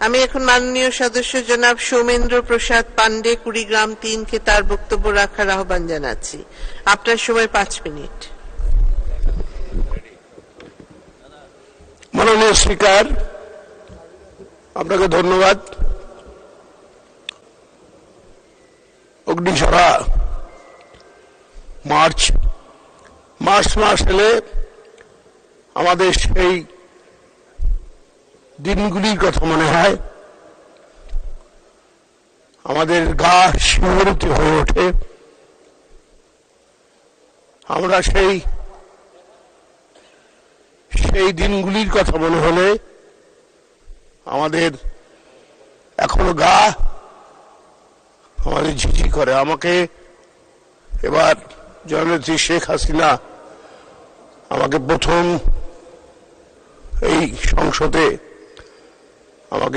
আমি এখন মাননীয় সদস্য জনাব সৌমেন্দ্র প্রসাদ পান্ডে কুড়িগ্রাম ৩ কে তার বক্তব্য রাখার আহ্বান জানাচ্ছি। আপনার সময় ৫ মিনিট। মাননীয় স্পিকার, আপনাকে ধন্যবাদ। অগ্নিঝরা মার্চ মাস এলে আমাদের সেই দিনগুলির কথা মনে হয়, আমাদের গা শিহরিত হয়ে ওঠে। আমরা সেই দিনগুলির কথা মনে হলে আমাদের এখনো গা আমাদের ঝিঝি করে। আমাকে এবার জননেত্রী শেখ হাসিনা আমাকে প্রথম এই সংসদে